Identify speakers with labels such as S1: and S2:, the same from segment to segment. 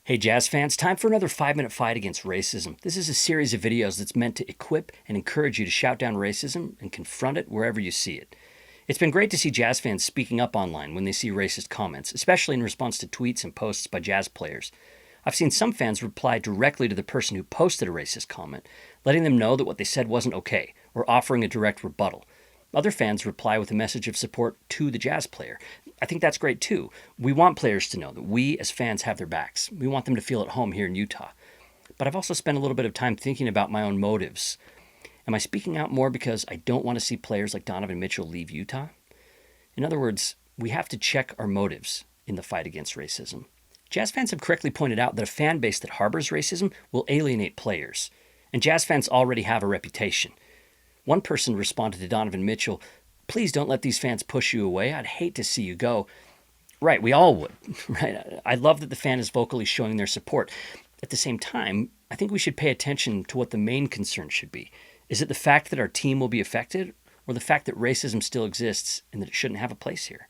S1: Hey Jazz fans, time for another 5-minute fight against racism. This is a series of videos that's meant to equip and encourage you to shout down racism and confront it wherever you see it. It's been great to see Jazz fans speaking up online when they see racist comments, especially in response to tweets and posts by Jazz players. I've seen some fans reply directly to the person who posted a racist comment, letting them know that what they said wasn't okay, or offering a direct rebuttal. Other fans reply with a message of support to the Jazz player. I think that's great too. We want players to know that we as fans have their backs. We want them to feel at home here in Utah. But I've also spent a little bit of time thinking about my own motives. Am I speaking out more because I don't want to see players like Donovan Mitchell leave Utah? In other words, we have to check our motives in the fight against racism. Jazz fans have correctly pointed out that a fan base that harbors racism will alienate players. And Jazz fans already have a reputation. One person responded to Donovan Mitchell, "Please don't let these fans push you away. I'd hate to see you go." Right, we all would, right? I love that the fan is vocally showing their support. At the same time, I think we should pay attention to what the main concern should be. Is it the fact that our team will be affected, or the fact that racism still exists and that it shouldn't have a place here?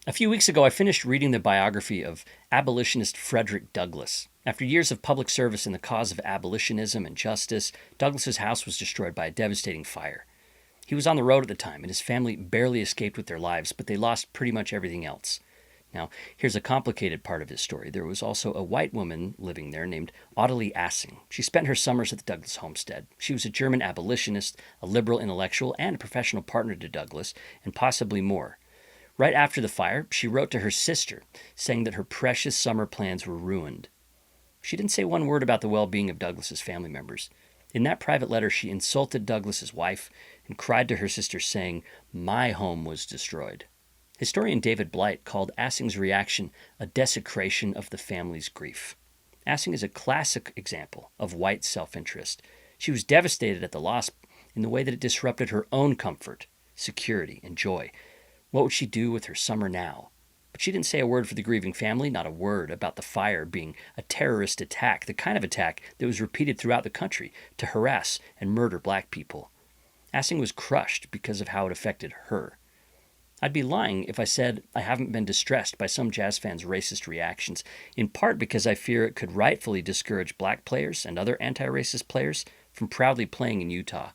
S1: A few weeks ago, I finished reading the biography of abolitionist Frederick Douglass. After years of public service in the cause of abolitionism and justice, Douglass's house was destroyed by a devastating fire. He was on the road at the time, and his family barely escaped with their lives, but they lost pretty much everything else. Now, here's a complicated part of his story. There was also a white woman living there named Ottilie Assing. She spent her summers at the Douglass homestead. She was a German abolitionist, a liberal intellectual, and a professional partner to Douglass, and possibly more. Right after the fire, she wrote to her sister, saying that her precious summer plans were ruined. She didn't say one word about the well-being of Douglass's family members. In that private letter, she insulted Douglass's wife and cried to her sister, saying, "My home was destroyed." Historian David Blight called Assing's reaction a desecration of the family's grief. Assing is a classic example of white self-interest. She was devastated at the loss in the way that it disrupted her own comfort, security, and joy. What would she do with her summer now? But she didn't say a word for the grieving family, not a word about the fire being a terrorist attack, the kind of attack that was repeated throughout the country to harass and murder black people. Assing was crushed because of how it affected her. I'd be lying if I said I haven't been distressed by some Jazz fans' racist reactions, in part because I fear it could rightfully discourage black players and other anti-racist players from proudly playing in Utah.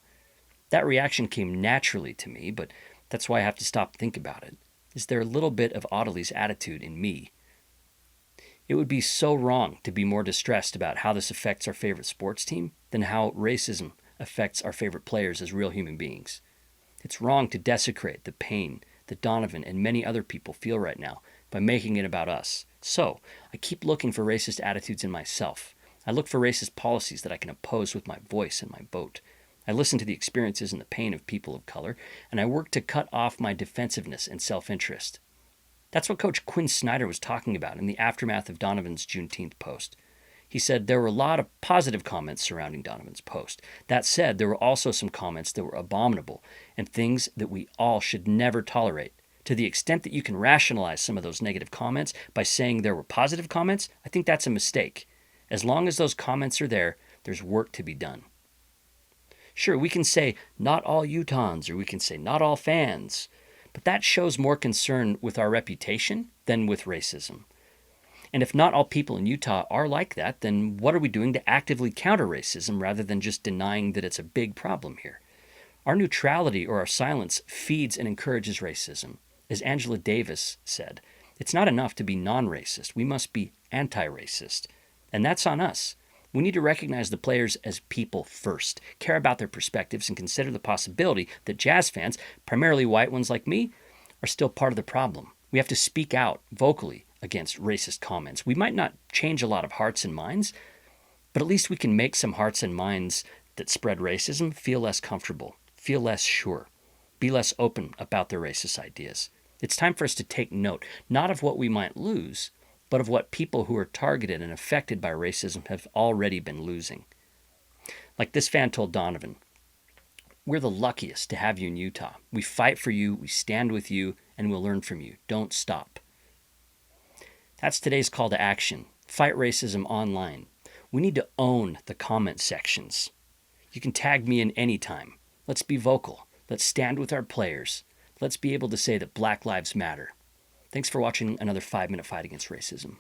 S1: That reaction came naturally to me, but that's why I have to stop and think about it. Is there a little bit of Ottilie's attitude in me? It would be so wrong to be more distressed about how this affects our favorite sports team than how racism affects our favorite players as real human beings. It's wrong to desecrate the pain that Donovan and many other people feel right now by making it about us. So, I keep looking for racist attitudes in myself. I look for racist policies that I can oppose with my voice and my vote. I listen to the experiences and the pain of people of color, and I work to cut off my defensiveness and self-interest. That's what Coach Quinn Snyder was talking about in the aftermath of Donovan's Juneteenth post. He said there were a lot of positive comments surrounding Donovan's post. That said, there were also some comments that were abominable and things that we all should never tolerate. To the extent that you can rationalize some of those negative comments by saying there were positive comments, I think that's a mistake. As long as those comments are there, there's work to be done. Sure, we can say not all Utahns, or we can say not all fans, but that shows more concern with our reputation than with racism. And if not all people in Utah are like that, then what are we doing to actively counter racism rather than just denying that it's a big problem here? Our neutrality or our silence feeds and encourages racism. As Angela Davis said, it's not enough to be non-racist. We must be anti-racist. And that's on us. We need to recognize the players as people first, care about their perspectives, and consider the possibility that Jazz fans, primarily white ones like me, are still part of the problem. We have to speak out vocally against racist comments. We might not change a lot of hearts and minds, but at least we can make some hearts and minds that spread racism feel less comfortable, feel less sure, be less open about their racist ideas. It's time for us to take note, not of what we might lose, but of what people who are targeted and affected by racism have already been losing. Like this fan told Donovan, "We're the luckiest to have you in Utah. We fight for you, we stand with you, and we'll learn from you. Don't stop." That's today's call to action. Fight racism online. We need to own the comment sections. You can tag me in anytime. Let's be vocal. Let's stand with our players. Let's be able to say that Black Lives Matter. Thanks for watching another 5-minute fight against racism.